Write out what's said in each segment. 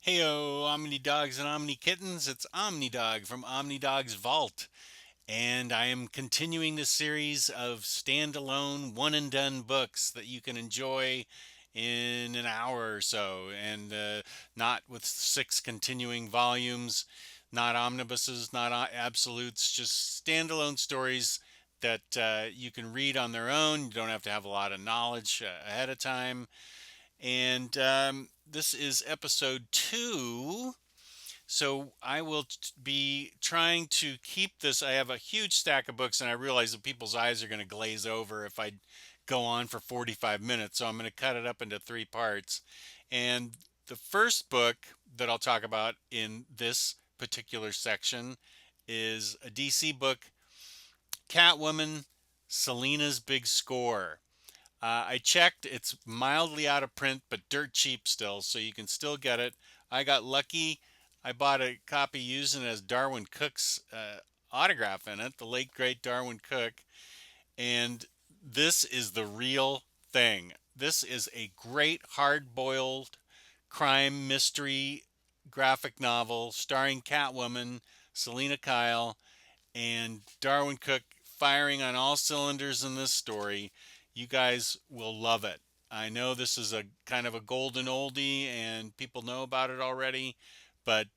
Heyo, OmniDogs and OmniKittens. It's OmniDog from OmniDog's Vault, and I am continuing the series of standalone one and done books that you can enjoy in an hour or so, and not with six continuing volumes, not omnibuses, not absolutes, just standalone stories that you can read on their own. You don't have to have a lot of knowledge ahead of time. And this is episode 2. So I will be trying to keep this. I have a huge stack of books, and I realize that people's eyes are going to glaze over if I go on for 45 minutes. So I'm going to cut it up into 3 parts. And the first book that I'll talk about in this particular section is a DC book, Catwoman, Selina's Big Score. I checked, it's mildly out of print, but dirt cheap still, so you can still get it. I got lucky. I bought a copy using it as Darwin Cook's autograph in it, the late great Darwin Cook. And this is the real thing. This is a great hard boiled crime mystery graphic novel starring Catwoman, Selina Kyle, and Darwin Cook firing on all cylinders in this story. You guys will love it. I know this is a kind of a golden oldie and people know about it already, but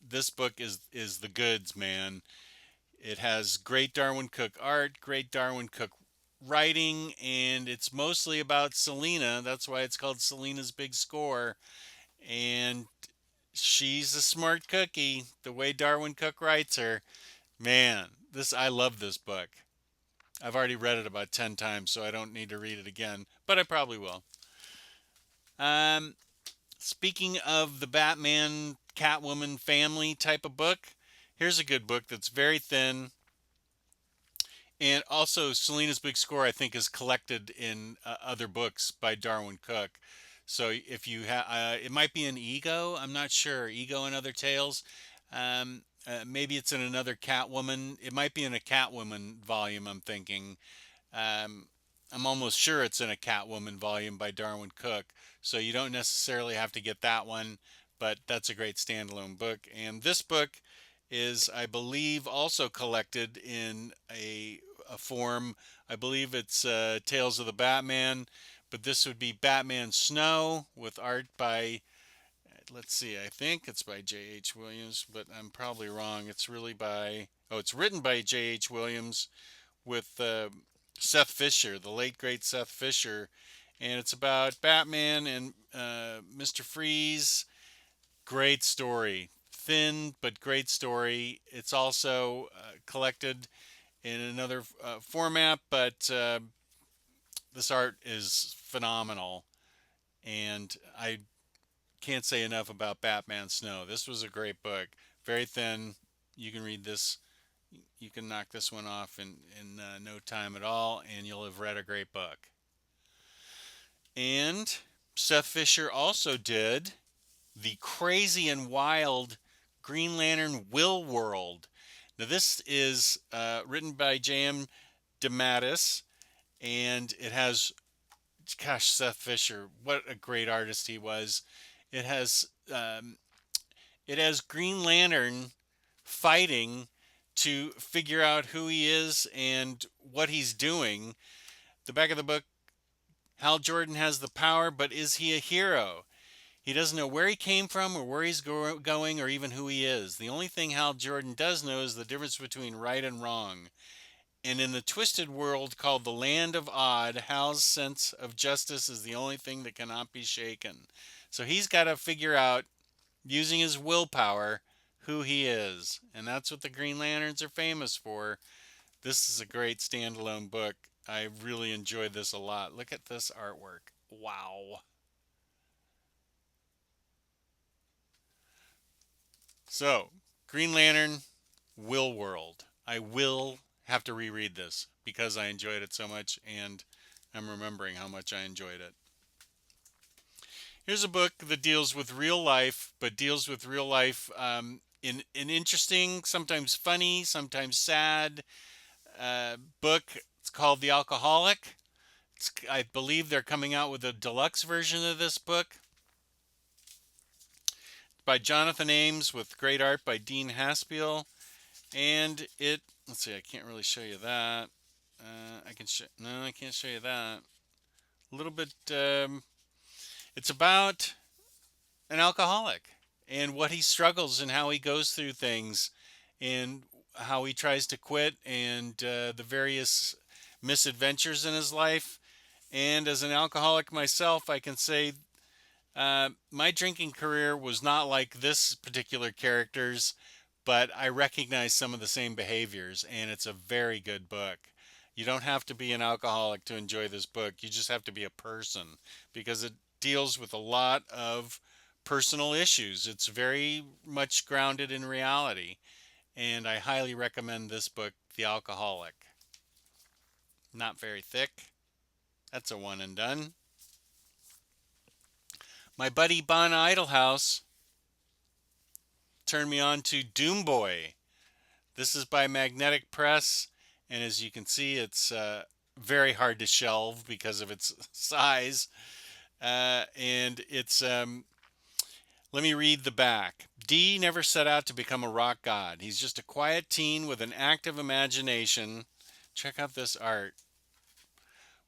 this book is the goods, man. It has great Darwin Cook art, great Darwin Cook writing, and it's mostly about Selina. That's why it's called Selina's Big Score. And she's a smart cookie, the way Darwin Cook writes her. Man, this I love this book. I've already read it about 10 times, so I don't need to read it again, but I probably will. Um, Speaking of the Batman Catwoman family type of book, here's a good book that's very thin. And also, Selena's Big Score, I think, is collected in other books by Darwin Cook. So if you have, it might be an Ego. I'm not sure. Ego and Other Tales. Maybe it's in another Catwoman. It might be in a Catwoman volume. I'm thinking. Um, I'm almost sure it's in a Catwoman volume by Darwin Cook. So you don't necessarily have to get that one, but that's a great standalone book. And this book is, I believe, also collected in a form. I believe it's Tales of the Batman, but this would be Batman Snow with art by, let's see, I think it's by J.H. Williams, but I'm probably wrong. It's really by, oh, it's written by J.H. Williams with Seth Fisher, the late great Seth Fisher, and it's about Batman and Mr. Freeze. Great story, thin but great story. It's also collected in another format, but this art is phenomenal, and I can't say enough about Batman Snow. This was a great book, very thin. You can read this. You can knock this one off in no time at all, and you'll have read a great book. And Seth Fisher also did the crazy and wild Green Lantern Will World. Now, this is written by J.M. DeMatteis, and it has, gosh, Seth Fisher, what a great artist he was. It has um, it has Green Lantern fighting to figure out who he is and what he's doing. The back of the book, Hal Jordan has the power, but is he a hero? He doesn't know where he came from or where he's going or even who he is. The only thing Hal Jordan does know is the difference between right and wrong. And in the twisted world called the Land of Odd, Hal's sense of justice is the only thing that cannot be shaken. So he's got to figure out, using his willpower, who he is. And that's what the Green Lanterns are famous for. This is a great standalone book. I really enjoyed this a lot. Look at this artwork. Wow. So, Green Lantern, Will World. I will have to reread this because I enjoyed it so much and I'm remembering how much I enjoyed it. Here's a book that deals with real life, but deals with real life in an interesting, sometimes funny, sometimes sad book. It's called The Alcoholic. I believe they're coming out with a deluxe version of this book. by Jonathan Ames with great art by Dean Haspiel. And let's see, I can't really show you that. No, I can't show you that. A little bit, it's about an alcoholic and what he struggles and how he goes through things and how he tries to quit and the various misadventures in his life. And as an alcoholic myself, I can say my drinking career was not like this particular character's, but I recognize some of the same behaviors, and it's a very good book. You don't have to be an alcoholic to enjoy this book. You just have to be a person because it deals with a lot of personal issues. It's very much grounded in reality, and I highly recommend this book, The Alcoholic. Not very thick. That's a one and done. My buddy Bon Idlehouse turned me on to Doomboy. This is by Magnetic Press, and as you can see, it's very hard to shelve because of its size. And let me read the back. Dee never set out to become a rock god. He's just a quiet teen with an active imagination. Check out this art.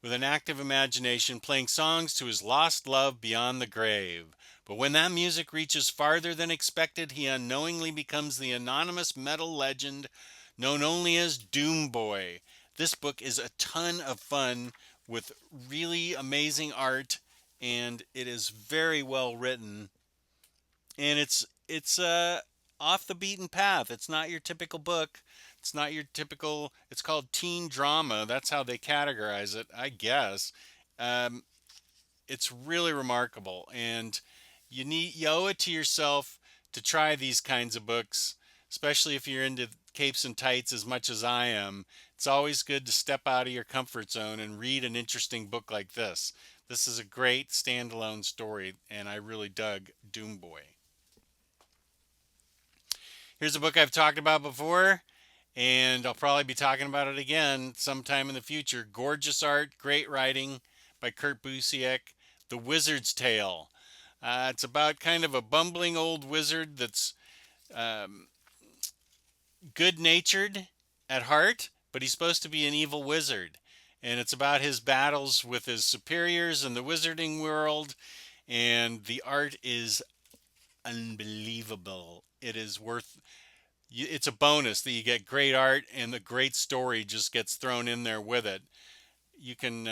With an active imagination, playing songs to his lost love beyond the grave. But when that music reaches farther than expected, he unknowingly becomes the anonymous metal legend known only as Doomboy. This book is a ton of fun with really amazing art, and it is very well written. And it's off the beaten path. It's not your typical book. It's not your typical. It's called teen drama. That's how they categorize it, I guess. Um, it's really remarkable, and you owe it to yourself to try these kinds of books, especially if you're into capes and tights as much as I am. It's always good to step out of your comfort zone and read an interesting book like this. This is a great standalone story, and I really dug Doomboy. Here's a book I've talked about before, and I'll probably be talking about it again sometime in the future. Gorgeous art, great writing by Kurt Busiek. The Wizard's Tale. It's about kind of a bumbling old wizard that's um, good natured at heart, but he's supposed to be an evil wizard. And it's about his battles with his superiors in the wizarding world. And the art is unbelievable. It is worth. It's a bonus that you get great art and the great story just gets thrown in there with it. You can.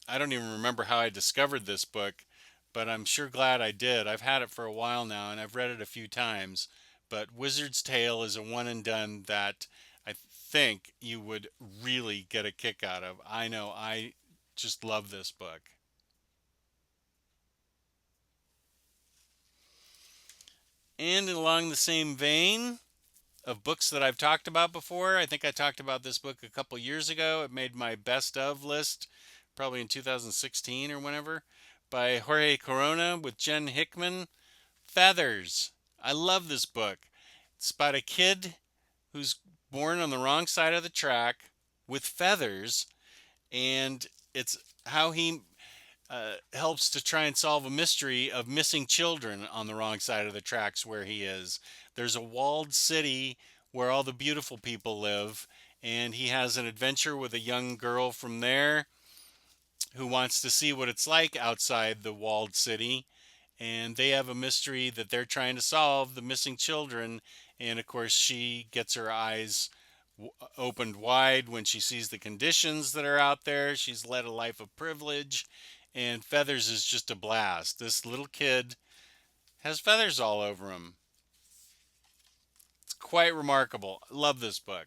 I don't even remember how I discovered this book, but I'm sure glad I did. I've had it for a while now and I've read it a few times. But Wizard's Tale is a one and done that I think you would really get a kick out of. I know I just love this book. And along the same vein of books that I've talked about before, I think I talked about this book a couple years ago. It made my best of list, probably in 2016 or whenever, by Jorge Corona with Jen Hickman. Feathers. I love this book. It's about a kid who's born on the wrong side of the track with feathers, and it's how he helps to try and solve a mystery of missing children on the wrong side of the tracks where he is. There's a walled city where all the beautiful people live, and he has an adventure with a young girl from there who wants to see what it's like outside the walled city. And they have a mystery that they're trying to solve, the missing children. And of course, she gets her eyes opened wide when she sees the conditions that are out there. She's led a life of privilege, and Feathers is just a blast. This little kid has feathers all over him. It's quite remarkable. I love this book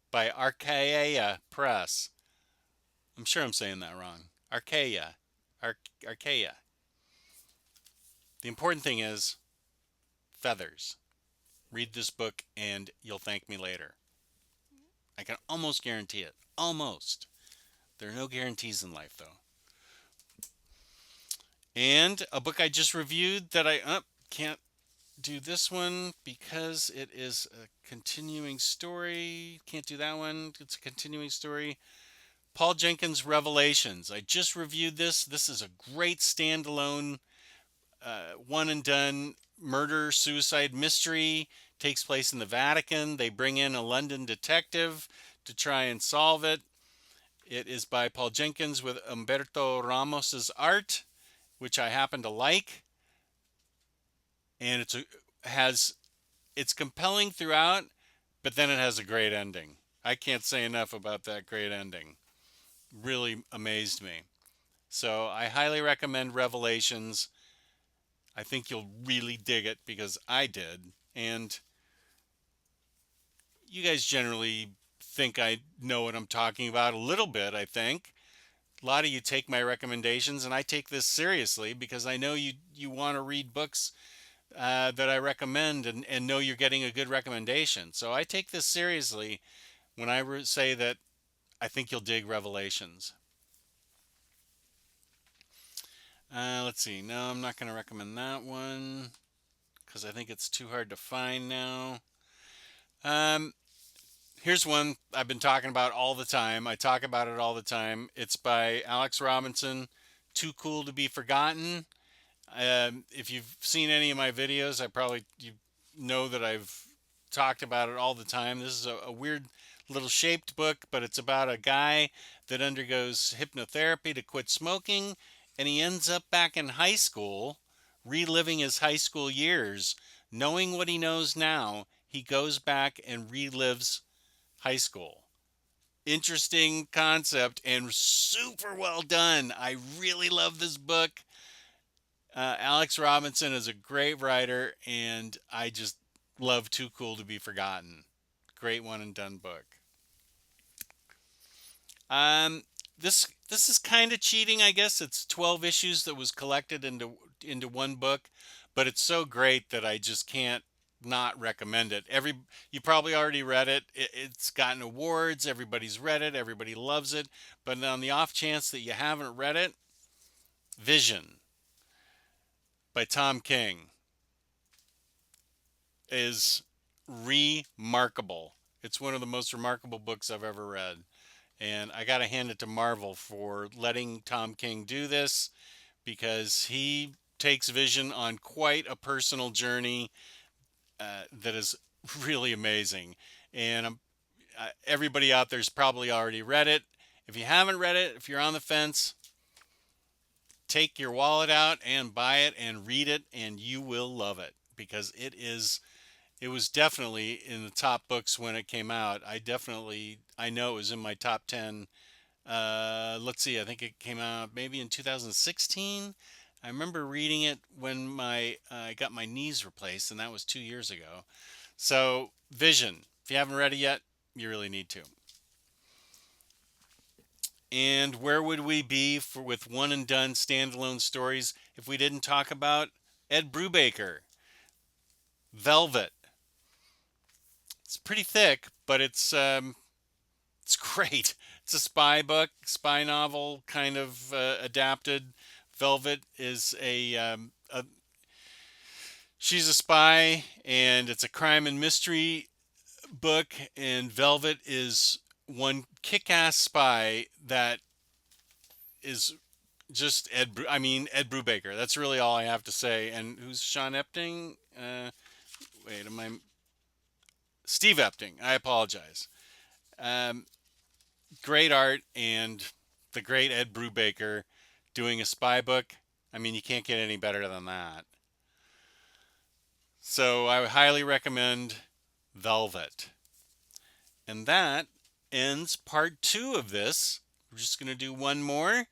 by Archaea Press. I'm sure I'm saying that wrong. Archaea. Archaea. The important thing is feathers. Read this book and you'll thank me later. I can almost guarantee it. Almost. There are no guarantees in life, though. And a book I just reviewed that I can't do this one because it is a continuing story. Can't do that one. It's a continuing story. Paul Jenkins' Revelations. I just reviewed this. This is a great standalone, one and done murder suicide mystery. Takes place in the Vatican. They bring in a London detective to try and solve it. It is by Paul Jenkins with Umberto Ramos's art, which I happen to like, and has it's compelling throughout, but then it has a great ending. I can't say enough about that great ending. Really amazed me. So I highly recommend Revelations. I think you'll really dig it because I did. And you guys generally think I know what I'm talking about a little bit, I think. A lot of you take my recommendations, and I take this seriously because I know you want to read books that I recommend and know you're getting a good recommendation. So I take this seriously when I say that I think you'll dig Revelations. Let's see. No, I'm not going to recommend that one because I think it's too hard to find now. Um, Here's one I've been talking about all the time. I talk about it all the time. It's by Alex Robinson, Too Cool to Be Forgotten. If you've seen any of my videos, you know that I've talked about it all the time. This is a weird little shaped book, but it's about a guy that undergoes hypnotherapy to quit smoking, and he ends up back in high school, reliving his high school years. Knowing what he knows now, he goes back and relives high school. Interesting concept and super well done. I really love this book. Alex Robinson is a great writer, and I just love Too Cool to Be Forgotten. Great one and done book. Um, this is kind of cheating, I guess. It's 12 issues that was collected into one book, but it's so great that I just can't not recommend it. You probably already read it. It's gotten awards. Everybody's read it. Everybody loves it. But on the off chance that you haven't read it, Vision by Tom King is remarkable. It's one of the most remarkable books I've ever read. And I got to hand it to Marvel for letting Tom King do this because he takes Vision on quite a personal journey that is really amazing. And everybody out there's probably already read it. If you haven't read it, if you're on the fence, take your wallet out and buy it and read it, and you will love it because it was definitely in the top books when it came out. I know it was in my top 10. Let's see, I think it came out maybe in 2016. I remember reading it when I got my knees replaced, and that was 2 years ago. So, Vision. If you haven't read it yet, you really need to. And where would we be with one and done standalone stories if we didn't talk about Ed Brubaker, Velvet? It's pretty thick, but it's great. It's a spy book, spy novel, kind of adapted. Velvet is she's a spy, and it's a crime and mystery book. And Velvet is one kick-ass spy that is just Ed Brubaker. That's really all I have to say. And who's Sean Epting? Wait, am I Steve Epting? I apologize. Um, Great art and the great Ed Brubaker doing a spy book. I mean, you can't get any better than that. So I would highly recommend Velvet. And that ends part 2 of this. We're just going to do one more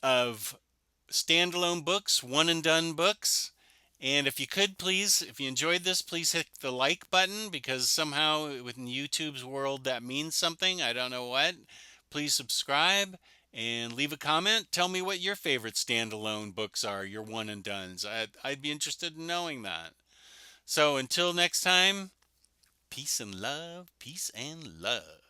of standalone books, one and done books. And if you could please, if you enjoyed this, please hit the like button because somehow within YouTube's world that means something. I don't know what. Please subscribe and leave a comment. Tell me what your favorite standalone books are, your one and dones. I'd be interested in knowing that. So until next time, peace and love, peace and love.